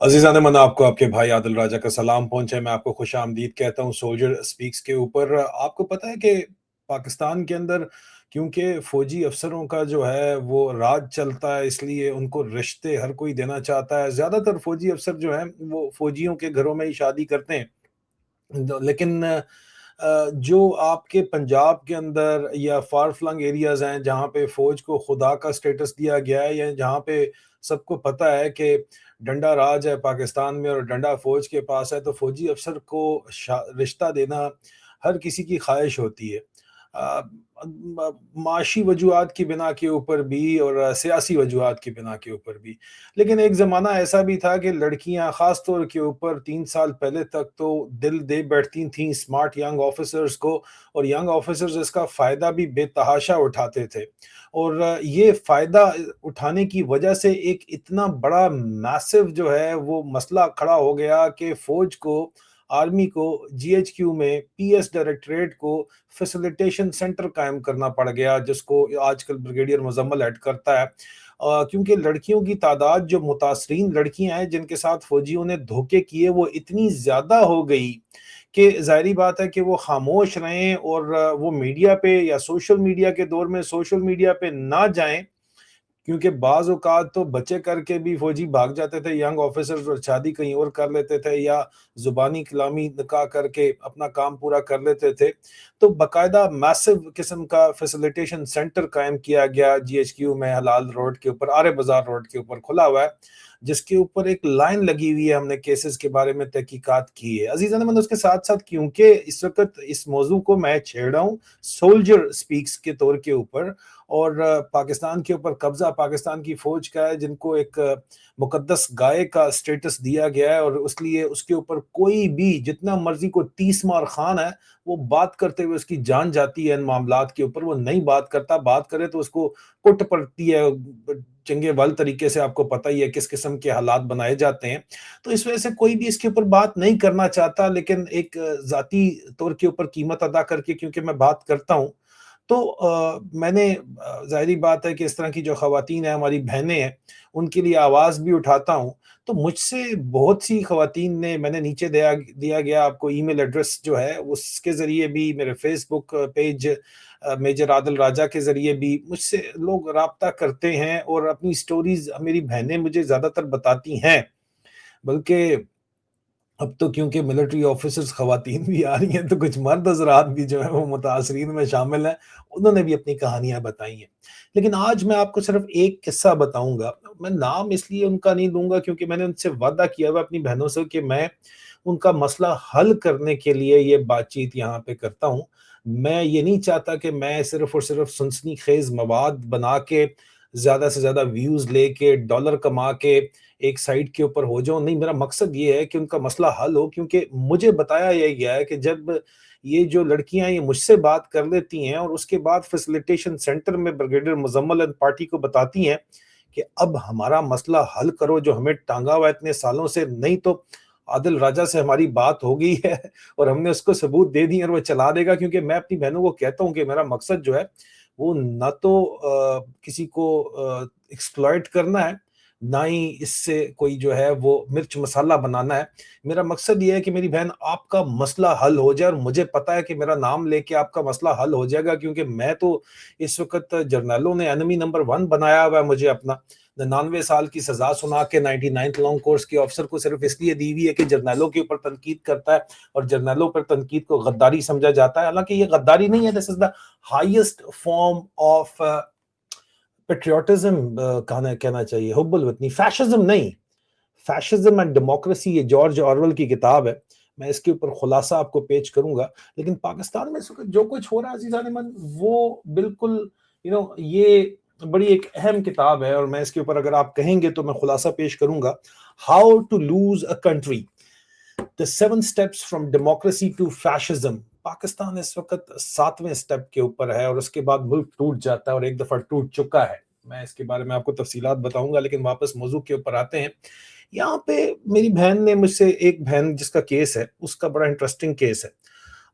अजीज़ान मन आपको आपके भाई आदिल राजा का सलाम पहुँचे। मैं आपको खुश आमदीद कहता हूँ सोल्जर स्पीक्स के ऊपर। आपको पता है कि पाकिस्तान के अंदर क्योंकि फ़ौजी अफ़सरों का जो है वो राज चलता है, इसलिए उनको रिश्ते हर कोई देना चाहता है। ज़्यादातर फ़ौजी अफ़सर जो हैं वो फ़ौजियों के घरों में ही शादी करते हैं। लेकिन जो आपके पंजाब के अंदर या फार फ्लंग एरियाज़ हैं जहाँ पे फ़ौज को खुदा का स्टेटस दिया गया है, या जहाँ पे सबको पता है कि डंडा राज है पाकिस्तान में और डंडा फ़ौज के पास है, तो फ़ौजी अफ़सर को रिश्ता देना हर किसी की ख्वाहिश होती है। अ, माशी वजूहात की बिना के ऊपर भी और सियासी वजूहात की बिना के ऊपर भी। लेकिन एक ज़माना ऐसा भी था कि लड़कियां ख़ास तौर के ऊपर 3 साल पहले तक तो दिल दे बैठती थीं स्मार्ट यंग ऑफिसर्स को, और यंग ऑफिसर्स इसका फ़ायदा भी बेतहाशा उठाते थे। और ये फ़ायदा उठाने की वजह से एक इतना बड़ा मैसिव जो है वो मसला खड़ा हो गया कि फ़ौज को, आर्मी को जीएचक्यू में पीएस डायरेक्टरेट को फैसिलिटेशन सेंटर कायम करना पड़ गया, जिसको आजकल ब्रिगेडियर मुजम्मल हेड करता है। क्योंकि लड़कियों की तादाद, जो मुतासरीन लड़कियां हैं जिनके साथ फौजियों ने धोखे किए, वो इतनी ज्यादा हो गई कि जाहिर बात है कि वो खामोश रहें और वो मीडिया पे या सोशल मीडिया के दौर में सोशल मीडिया पे ना जाएं, क्योंकि बाज़ औक़ात तो बच्चे करके भी फ़ौजी भाग जाते थे यंग ऑफ़िसर्स, और शादी कहीं और कर लेते थे या ज़ुबानी कलामी निकाह करके अपना काम पूरा कर लेते थे। तो बाकायदा मैसिव किस्म का फैसिलिटेशन सेंटर कायम किया गया जीएचक्यू में, हलाल रोड के ऊपर, आरे बाज़ार रोड के ऊपर खुला हुआ है, जिसके ऊपर एक लाइन लगी हुई है। हमने केसेस के बारे में तहकीकात की है। अज़ीज़ान मैंने उसके साथ-साथ, क्योंकि इस वक़्त इस मौज़ू को मैं छेड़ रहा हूँ सोल्जर स्पीक्स के तौर के ऊपर, और पाकिस्तान के ऊपर कब्जा पाकिस्तान की फौज का है, जिनको एक मुकद्दस गाय का स्टेटस दिया गया है, और उसलिए उसके ऊपर कोई भी जितना मर्जी को 30 मार खान है, वो बात करते हुए उसकी जान जाती है। इन मामलात के ऊपर वो नहीं बात करता, बात करे तो उसको कुट पड़ती है चंगे वाल तरीके से। आपको पता ही है किस किस्म के हालात बनाए जाते हैं। तो इस वजह से कोई भी इसके ऊपर बात नहीं करना चाहता, लेकिन एक जाती तौर के ऊपर कीमत अदा करके क्योंकि मैं बात करता हूँ, तो मैंने ज़ाहिरी बात है कि इस तरह की जो ख़वातीन हैं, हमारी बहनें हैं, उनके लिए आवाज़ भी उठाता हूँ। तो मुझसे बहुत सी ख़वातीन ने, मैंने नीचे दिया दिया गया आपको ईमेल एड्रेस जो है, उसके ज़रिए भी, मेरे फ़ेसबुक पेज मेजर आदिल राजा के ज़रिए भी मुझसे लोग राब्ता करते हैं, और अपनी स्टोरीज़ मेरी बहनें मुझे ज़्यादातर बताती हैं। बल्कि अब तो क्योंकि मिलिट्री ऑफिसर्स खवातीन भी आ रही हैं, तो कुछ मर्द हज़रात भी जो हैं वो मुतासरीन में शामिल हैं, उन्होंने भी अपनी कहानियाँ बताई हैं। लेकिन आज मैं आपको सिर्फ़ एक किस्सा बताऊँगा। मैं नाम इसलिए उनका नहीं लूँगा क्योंकि मैंने उनसे वादा किया हुआ अपनी बहनों से कि मैं उनका मसला हल करने के लिए ये बातचीत यहाँ पे करता हूँ। मैं ये नहीं चाहता कि मैं सिर्फ़ और सिर्फ़ सनसनीखेज़ मवाद बना के, ज़्यादा से ज़्यादा व्यूज़ लेके, डॉलर कमा के एक साइट के ऊपर हो जाऊँ। नहीं, मेरा मकसद ये है कि उनका मसला हल हो, क्योंकि मुझे बताया ये गया है कि जब ये जो लड़कियाँ ये मुझसे बात कर लेती हैं और उसके बाद फैसिलिटेशन सेंटर में ब्रिगेडियर मुज़म्मल एंड पार्टी को बताती हैं कि अब हमारा मसला हल करो जो हमें टाँगा हुआ है इतने सालों से, नहीं तो आदिल राजा से हमारी बात हो गई है और हमने उसको सबूत दे दिए और वो चला देगा। क्योंकि मैं अपनी बहनों को कहता हूँ कि मेरा मकसद जो है वो ना तो किसी को एक्सप्लॉइट करना है, ना ही इससे कोई जो है वो मिर्च मसाला बनाना है। मेरा मकसद ये है कि मेरी बहन, आपका मसला हल हो जाए, और मुझे पता है कि मेरा नाम लेके आपका मसला हल हो जाएगा, क्योंकि मैं तो इस वक़्त जर्नैलों ने एनिमी नंबर 1 बनाया हुआ है मुझे अपना। 99 साल की सज़ा सुना के 99th लॉन्ग कोर्स के ऑफिसर को सिर्फ़ इसलिए दी हुई है कि जर्नैलों के ऊपर तनकीद करता है, और जर्नैलों पर तनकीद को गद्दारी समझा जाता है। हालाँकि ये गद्दारी नहीं है, this is the highest form of patriotism, कहना कहना चाहिए, हुब्बुल वतनी, फैशिज़्म नहीं। फैशिज़्म एंड डेमोक्रेसी, ये जॉर्ज ऑरवेल की किताब है। मैं इसके ऊपर खुलासा आपको पेश करूँगा। लेकिन पाकिस्तान में इस वक़्त जो कुछ हो रहा है अज़ीज़ान मन, वो बिल्कुल ये बड़ी एक अहम किताब है, और मैं इसके ऊपर, अगर आप कहेंगे तो मैं खुलासा पेश करूँगा। How to lose a country, the 7 steps from democracy to fascism. Pakistan इस वक़्त 7वें स्टेप के ऊपर है, और उसके बाद मुल्क टूट जाता है, और एक दफ़ा टूट चुका है। मैं इसके बारे में आपको तफ़सीलात बताऊँगा, लेकिन वापस मौज़ू के ऊपर आते हैं। यहाँ पे मेरी बहन ने मुझसे, एक बहन जिसका केस है, उसका बड़ा इंटरेस्टिंग केस है।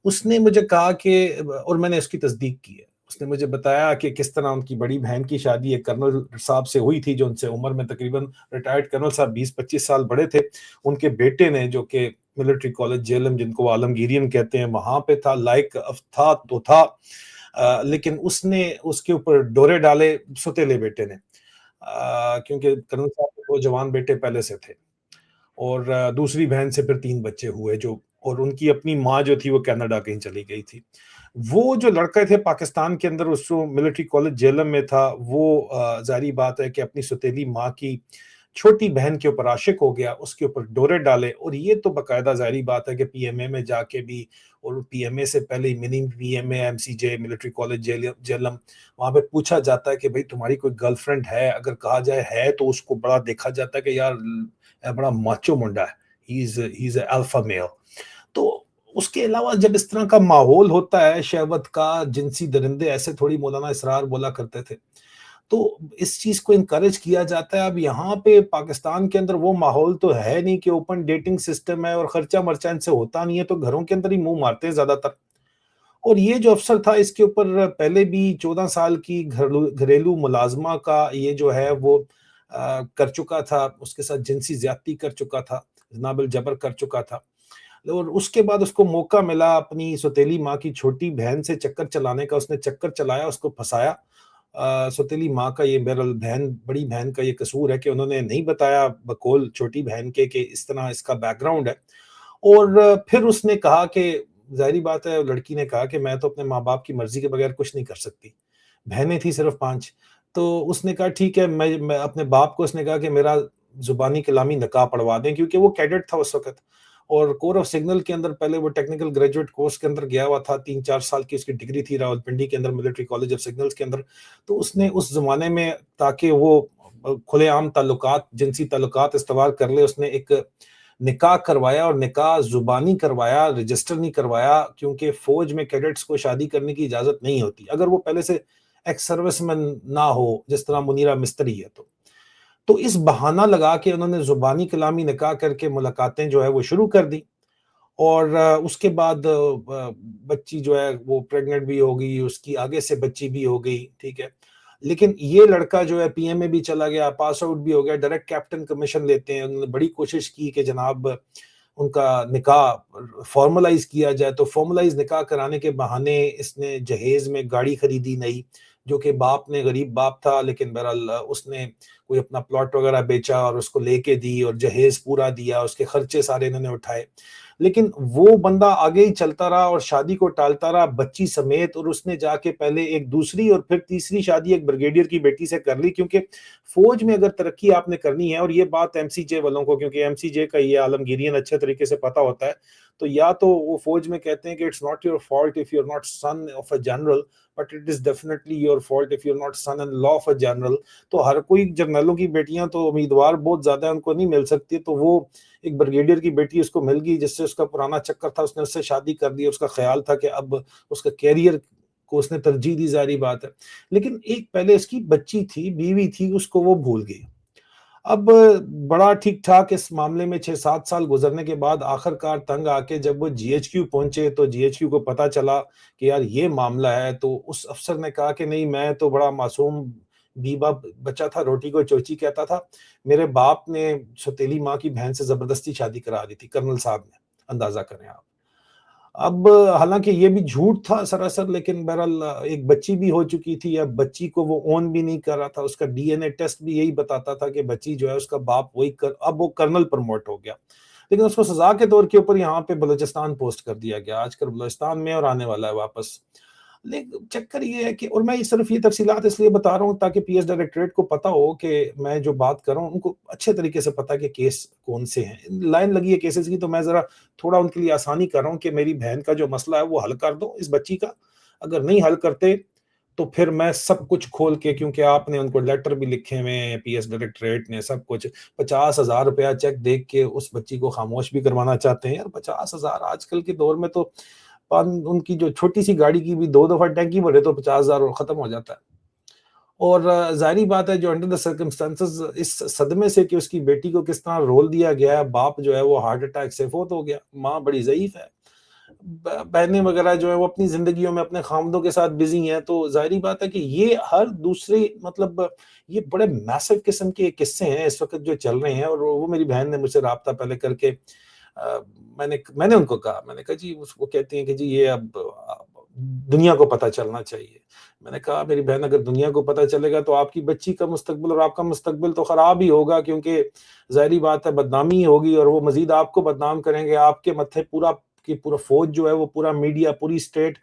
उसने मुझे कहा कि, और मैंने उसकी तस्दीक की है। उसने मुझे बताया कि किस तरह उनकी बड़ी बहन की शादी एक कर्नल साहब से हुई थी, जो उनसे उम्र में तकरीबन रिटायर्ड कर्नल साहब 20-25 साल बड़े थे। उनके बेटे ने, जो कि मिलिट्री कॉलेज जेएलएम, जिनको वो आलमगीरियन कहते हैं, वहाँ पे था, लायक था तो था। लेकिन उसने उसके ऊपर डोरे डाले सौतेले बेटे ने। क्योंकि कर्नल साहब के 2 जवान बेटे पहले से थे। और दूसरी बहन से फिर 3 बच्चे हुए, जो और उनकी अपनी माँ जो थी वो कनाडा कहीं चली गई थी। वो जो लड़के थे पाकिस्तान के अंदर, उस जो मिलिट्री कॉलेज जेएलएम में था, वो ज़ाहिर बात है कि अपनी सौतेली माँ की छोटी बहन के ऊपर आशिक हो गया, उसके ऊपर डोरे डाले। और ये तो बाकायदा ज़ाहिर बात है कि पीएमए में जाके भी, और पीएमए से पहले ही mini PMA, MCJ, military college JLM, वहाँ पे पूछा जाता है कि भाई तुम्हारी कोई गर्लफ्रेंड है? अगर कहा जाए है, तो उसको बड़ा देखा जाता है कि यार बड़ा माचो मुंडा है, ही इज अल्फा मेल। तो उसके अलावा जब इस तरह का माहौल होता है शहवत का, जिनसी दरिंदे, ऐसे थोड़ी मौलाना इसरार बोला करते थे, तो इस चीज को इनकरेज किया जाता है। अब यहाँ पे पाकिस्तान के अंदर वो माहौल तो है नहीं कि ओपन डेटिंग सिस्टम है, और खर्चा मर्चा इनसे होता नहीं है, तो घरों के अंदर ही मुंह मारते हैं ज्यादातर। और ये जो अफसर था, इसके ऊपर पहले भी 14 साल की घरेलू मुलाजमा का ये जो है वो कर चुका था, उसके साथ जिनसी ज्यादती कर चुका था, नाबिल जबर कर चुका था। और उसके बाद उसको मौका मिला अपनी सौतेली माँ की छोटी बहन से चक्कर चलाने का, उसने चक्कर चलाया, उसको फंसाया। सौतेली माँ का ये, बहरहाल बहन, बड़ी बहन का ये कसूर है कि उन्होंने नहीं बताया बकौल छोटी बहन के कि इस तरह इसका बैकग्राउंड है। और फिर उसने कहा कि, ज़ाहिर बात है, लड़की ने कहा कि मैं तो अपने माँ-बाप की मर्ज़ी के बगैर कुछ नहीं कर सकती। बहनें थी सिर्फ़ 5। तो उसने कहा ठीक है, मैं अपने बाप को, उसने कहा कि मेरा ज़ुबानी कलामी निकाह पढ़वा दें, क्योंकि वो कैडेट था उस वक़्त। और कोर ऑफ सिग्नल के अंदर पहले वो टेक्निकल ग्रेजुएट कोर्स के अंदर गया हुआ था, 3-4 साल की उसकी डिग्री थी रावलपिंडी के अंदर, मिलिट्री कॉलेज ऑफ सिग्नल्स के अंदर। तो उसने उस ज़माने में, ताकि वो खुलेआम ताल्लुकात, जिनसी ताल्लुकात इस्तवार कर ले, उसने एक निकाह करवाया, और निकाह ज़ुबानी करवाया, रजिस्टर नहीं करवाया, क्योंकि फ़ौज में कैडेट्स को शादी करने की इजाज़त नहीं होती, अगर वो पहले से एक्स सर्विसमैन ना हो, जिस तरह मुनीरा मिस्त्री है तो। तो इस बहाना लगा के उन्होंने ज़ुबानी कलामी निकाह करके मुलाकातें जो है वो शुरू कर दी। और उसके बाद बच्ची जो है वो प्रेग्नेंट भी हो गई, उसकी आगे से बच्ची भी हो गई, ठीक है। लेकिन ये लड़का जो है पीएमए भी चला गया, पास आउट भी हो गया, डायरेक्ट कैप्टन कमीशन लेते हैं। उन्होंने बड़ी कोशिश की कि जनाब उनका निकाह फॉर्मलाइज किया जाए, तो फॉर्मलाइज निकाह कराने के बहाने इसने जहेज में गाड़ी खरीदी नई, जो कि बाप ने, गरीब बाप था, लेकिन बहरहाल उसने कोई अपना प्लॉट वगैरह बेचा और उसको लेके दी, और जहेज पूरा दिया, उसके खर्चे सारे इन्होंने उठाए। लेकिन वो बंदा आगे ही चलता रहा और शादी को टालता रहा, बच्ची समेत। और उसने जाके पहले एक दूसरी और फिर तीसरी शादी एक ब्रिगेडियर की बेटी से कर ली, क्योंकि फौज में अगर तरक्की आपने करनी है, और ये बात एमसीजे वालों को, क्योंकि एमसीजे का ये आलमगीरियन अच्छे तरीके से पता होता है, तो या तो वो फौज में कहते हैं कि it's not your fault if you are not son of a general, but it is definitely your fault if you are not son in law of a general. तो हर कोई जर्नलों की बेटियां तो उम्मीदवार बहुत ज्यादा है, उनको नहीं मिल सकती, तो वो एक ब्रिगेडियर की बेटी उसको मिल गई, जिससे उसका पुराना चक्कर था, उसने उससे शादी कर दी। उसका ख्याल था कि अब उसका कैरियर को उसने तरजीह दी, जारी बात है। लेकिन एक पहले उसकी बच्ची थी, बीवी थी, उसको वो भूल गई। अब बड़ा ठीक ठाक इस मामले में 6-7 साल गुजरने के बाद आखिरकार तंग आके जब वो जीएचक्यू पहुंचे, तो जीएचक्यू को पता चला कि यार ये मामला है। तो उस अफसर ने कहा कि नहीं, मैं तो बड़ा मासूम बीबा बच्चा था, रोटी को चोची कहता था, मेरे बाप ने सौतेली माँ की बहन से जबरदस्ती शादी करा दी थी, कर्नल साहब ने, अंदाजा करें आप। अब हालांकि ये भी झूठ था सरासर, लेकिन बहरहाल एक बच्ची भी हो चुकी थी, अब बच्ची को वो ओन भी नहीं कर रहा था, उसका डीएनए टेस्ट भी यही बताता था कि बच्ची जो है उसका बाप वही कर, अब वो कर्नल प्रमोट हो गया। लेकिन उसको सजा के तौर के ऊपर यहाँ पे बलूचिस्तान पोस्ट कर दिया गया, आजकल बलूचिस्तान में, और आने वाला है वापस। लेकिन चक्कर ये है कि, और मैं सिर्फ ये तफसीलात इसलिए बता रहा हूँ ताकि पीएस डायरेक्टरेट को पता हो कि मैं जो बात कर रहा हूँ उनको अच्छे तरीके से पता कि केस कौन से हैं, लाइन लगी है केसेस की। तो मैं जरा थोड़ा उनके लिए आसानी कर रहा हूँ कि मेरी बहन का जो मसला है वो हल कर दो, इस बच्ची का। अगर नहीं हल करते तो फिर मैं सब कुछ खोल के, क्योंकि आपने उनको लेटर भी लिखे हुए हैं, पीएस डायरेक्टरेट ने सब कुछ, 50,000 रुपया चेक देख के उस बच्ची को खामोश भी करवाना चाहते हैं। यार 50,000 आजकल के दौर में तो, उनकी जो छोटी सी गाड़ी की भी 2 दफा टैंकी भरे तो 50,000 खत्म हो जाता है। और जाहिर बात है, जो अंडर द सर्कमस्टेंसेस, इस सदमे से कि उसकी बेटी को किस तरह रोल दिया गया है, बाप जो है वो हार्ट अटैक से फोत हो गया, माँ बड़ी ज़ईफ है। بہنیں وغیرہ جو ہیں وہ اپنی زندگیوں میں اپنے خامدوں کے ساتھ بزی ہیں، تو ظاہری بات ہے کہ یہ ہر دوسرے مطلب یہ بڑے میسو قسم کے قصے ہیں اس وقت جو چل رہے ہیں، اور وہ میری بہن نے مجھ سے رابطہ پہلے کر کے میں نے ان کو کہا، میں نے کہا جی وہ کہتی ہیں کہ جی یہ اب دنیا کو پتہ چلنا چاہیے۔ میں نے کہا میری بہن اگر دنیا کو پتہ چلے گا تو آپ کی بچی کا مستقبل اور آپ کا مستقبل تو خراب ہی ہوگا، کیونکہ ظاہری بات ہے بدنامی ہی ہوگی، اور وہ مزید آپ کو بدنام کریں گے، آپ کے متھے پورا فوج جو ہے وہ پورا میڈیا پوری state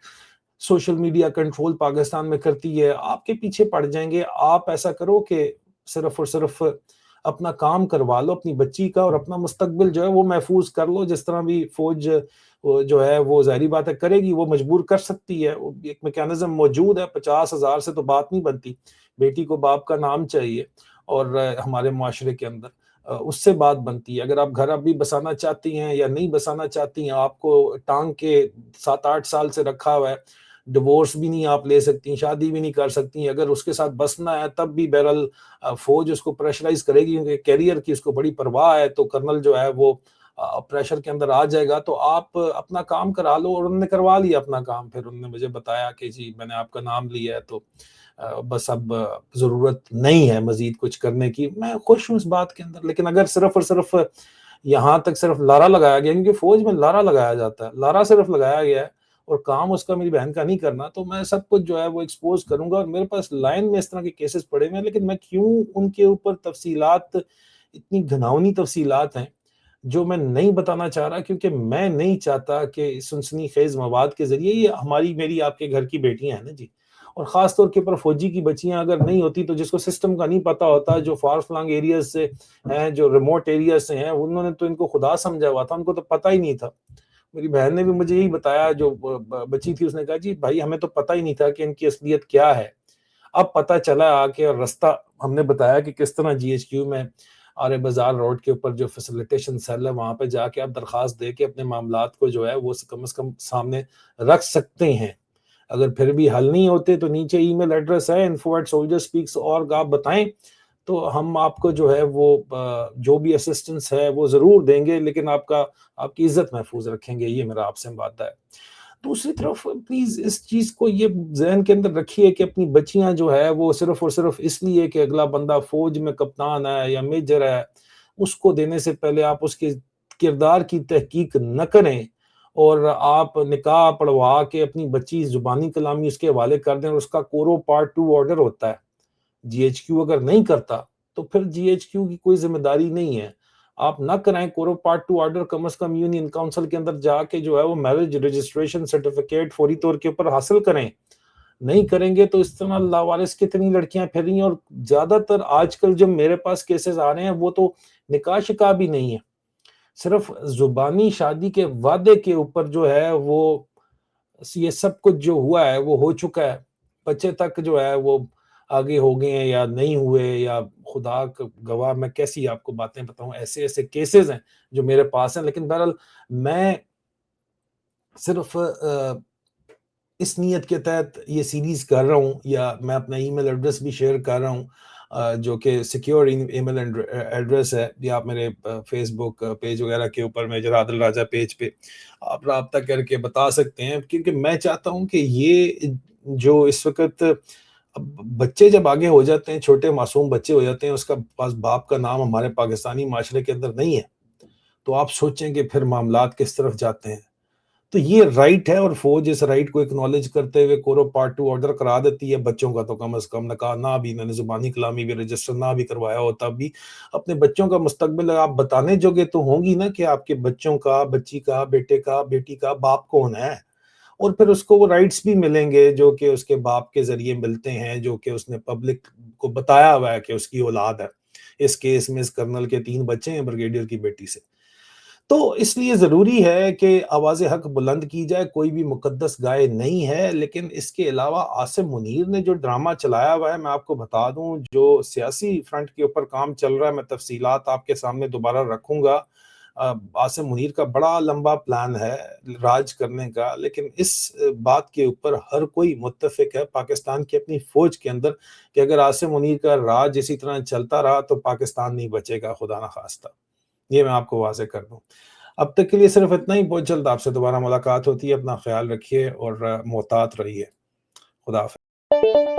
social media control Pakistan میں کرتی ہے، آپ کے پیچھے پڑ جائیں گے۔ آپ ایسا کرو کہ صرف اور صرف اپنا کام کروا لو اپنی بچی کا، اور اپنا مستقبل جو ہے وہ محفوظ کر لو، جس طرح بھی فوج جو ہے وہ ظاہری بات ہے کرے گی، وہ مجبور کر سکتی ہے، ایک میکینزم موجود ہے، 50,000 سے تو بات نہیں بنتی، بیٹی کو باپ کا نام چاہیے، اور ہمارے معاشرے کے اندر اس سے بات بنتی ہے۔ اگر آپ گھر اب بھی بسانا چاہتی ہیں یا نہیں بسانا چاہتی ہیں، آپ کو ٹانگ کے 7-8 سال سے رکھا ہوا ہے، ڈیورس بھی نہیں آپ لے سکتی، شادی بھی نہیں کر سکتی، اگر اس کے ساتھ بسنا ہے تب بھی بہرحال فوج اس کو پریشرائز کرے گی، کیونکہ کیریئر کی اس کو بڑی پرواہ ہے، تو کرنل جو ہے وہ پریشر کے اندر آ جائے گا، تو آپ اپنا کام کرا لو۔ اور انہوں نے کروا لیا اپنا کام، پھر انہوں نے مجھے بتایا کہ جی میں نے آپ کا نام لیا ہے، تو بس اب ضرورت نہیں ہے مزید کچھ کرنے کی۔ میں خوش ہوں اس بات کے اندر، لیکن اگر صرف اور صرف یہاں تک صرف لارا لگایا گیا، کیونکہ فوج میں لارا لگایا جاتا ہے، لارا صرف لگایا گیا ہے اور کام اس کا میری بہن کا نہیں کرنا، تو میں سب کچھ جو ہے وہ ایکسپوز کروں گا، اور میرے پاس لائن میں اس طرح کے کیسز پڑے ہوئے ہیں، لیکن میں کیوں ان کے اوپر تفصیلات، اتنی گھناؤنی تفصیلات ہیں جو میں نہیں بتانا چاہ رہا، کیونکہ میں نہیں چاہتا کہ سنسنی خیز مواد کے ذریعے یہ میری آپ کے گھر کی بیٹیاں ہیں نا جی، اور خاص طور کے اوپر فوجی کی بچیاں اگر نہیں ہوتی، تو جس کو سسٹم کا نہیں پتا ہوتا، جو فار فلانگ ایریاز سے ہیں، جو ریموٹ ایریاز سے ہیں، انہوں نے تو ان کو خدا سمجھا ہوا تھا، ان کو تو پتہ ہی نہیں تھا۔ میری بہن نے بھی مجھے یہی بتایا، جو بچی تھی، اس نے کہا جی بھائی ہمیں تو پتہ ہی نہیں تھا کہ ان کی اصلیت کیا ہے، اب پتہ چلا آ کے، اور رستہ ہم نے بتایا کہ کس طرح جی ایچ کیو میں آرے بازار روڈ کے اوپر جو فیسیلیٹیشن سیل ہے، وہاں پہ جا کے آپ درخواست دے کے اپنے معاملات کو جو ہے وہ کم از کم سامنے رکھ سکتے ہیں۔ اگر پھر بھی حل نہیں ہوتے تو نیچے ای میل ایڈریس ہے info@soldierspeaks.org، آپ بتائیں تو ہم آپ کو جو ہے وہ جو بھی اسسٹنس ہے وہ ضرور دیں گے، لیکن آپ کی عزت محفوظ رکھیں گے، یہ میرا آپ سے وعدہ ہے۔ دوسری طرف پلیز اس چیز کو یہ ذہن کے اندر رکھیے کہ اپنی بچیاں جو ہے وہ صرف اور صرف اس لیے کہ اگلا بندہ فوج میں کپتان ہے یا میجر ہے، اس کو دینے سے پہلے آپ اس کے کردار کی تحقیق نہ کریں، اور آپ نکاح پڑھوا کے اپنی بچی زبانی کلامی اس کے حوالے کر دیں، اور اس کا کورو پارٹ 2 آرڈر ہوتا ہے، جی ایچ کیو اگر نہیں کرتا تو پھر جی ایچ کیو کی کوئی ذمہ داری نہیں ہے، آپ نہ کرائیں کورو پارٹ 2 آرڈر، کم از کم یونین کونسل کے اندر جا کے جو ہے وہ میرج رجسٹریشن سرٹیفکیٹ فوری طور کے اوپر حاصل کریں۔ نہیں کریں گے تو اس طرح لاوارث کتنی لڑکیاں پھر رہی ہیں، اور زیادہ تر آج کل جو میرے پاس کیسز آ رہے ہیں وہ تو نکاح شکا بھی نہیں ہے، صرف زبانی شادی کے وعدے کے اوپر جو ہے وہ یہ سب کچھ جو ہوا ہے وہ ہو چکا ہے، بچے تک جو ہے وہ آگے ہو گئے ہیں یا نہیں ہوئے، یا خدا کا گواہ میں کیسی آپ کو باتیں بتاؤں، ایسے ایسے کیسز ہیں جو میرے پاس ہیں۔ لیکن بہرحال میں صرف اس نیت کے تحت یہ سیریز کر رہا ہوں، یا میں اپنا ای میل ایڈریس بھی شیئر کر رہا ہوں، جو کہ سیکیور ای میل ایڈریس ہے، یا آپ میرے فیس بک پیج وغیرہ کے اوپر میجر عادل راجہ پیج پہ آپ رابطہ کر کے بتا سکتے ہیں، کیونکہ میں چاہتا ہوں کہ یہ جو اس وقت بچے جب آگے ہو جاتے ہیں، چھوٹے معصوم بچے ہو جاتے ہیں، اس کا پاس باپ کا نام ہمارے پاکستانی معاشرے کے اندر نہیں ہے، تو آپ سوچیں کہ پھر معاملات کس طرف جاتے ہیں۔ تو یہ رائٹ ہے، اور فوج اس رائٹ کو اکنالج کرتے ہوئے کورو پارٹ 2 آرڈر کرا دیتی ہے بچوں کا، تو کم از کم نکاح نہ بھی، میں نے زبانی کلامی بھی رجسٹر نہ بھی کروایا ہو، تب بھی اپنے بچوں کا مستقبل آپ بتانے جوگے تو ہوں گی نا، کہ آپ کے بچوں کا، بچی کا، بیٹے کا، بیٹی کا باپ کون ہے، اور پھر اس کو وہ رائٹس بھی ملیں گے جو کہ اس کے باپ کے ذریعے ملتے ہیں، جو کہ اس نے پبلک کو بتایا ہوا ہے کہ اس کی اولاد ہے۔ اس کیس میں اس کرنل کے 3 بچے ہیں بریگیڈیئر کی بیٹی سے۔ تو اس لیے ضروری ہے کہ آواز حق بلند کی جائے، کوئی بھی مقدس گائے نہیں ہے، لیکن اس کے علاوہ عاصم منیر نے جو ڈرامہ چلایا ہوا ہے، میں آپ کو بتا دوں، جو سیاسی فرنٹ کے اوپر کام چل رہا ہے، میں تفصیلات آپ کے سامنے دوبارہ رکھوں گا۔ عاصم منیر کا بڑا لمبا پلان ہے راج کرنے کا، لیکن اس بات کے اوپر ہر کوئی متفق ہے پاکستان کی اپنی فوج کے اندر، کہ اگر عاصم منیر کا راج اسی طرح چلتا رہا تو پاکستان نہیں بچے گا، خدا نخواستہ، یہ میں آپ کو واضح کر دوں۔ اب تک کے لیے صرف اتنا ہی، بہت جلد آپ سے دوبارہ ملاقات ہوتی ہے، اپنا خیال رکھیے اور محتاط رہیے۔ خدا حافظ۔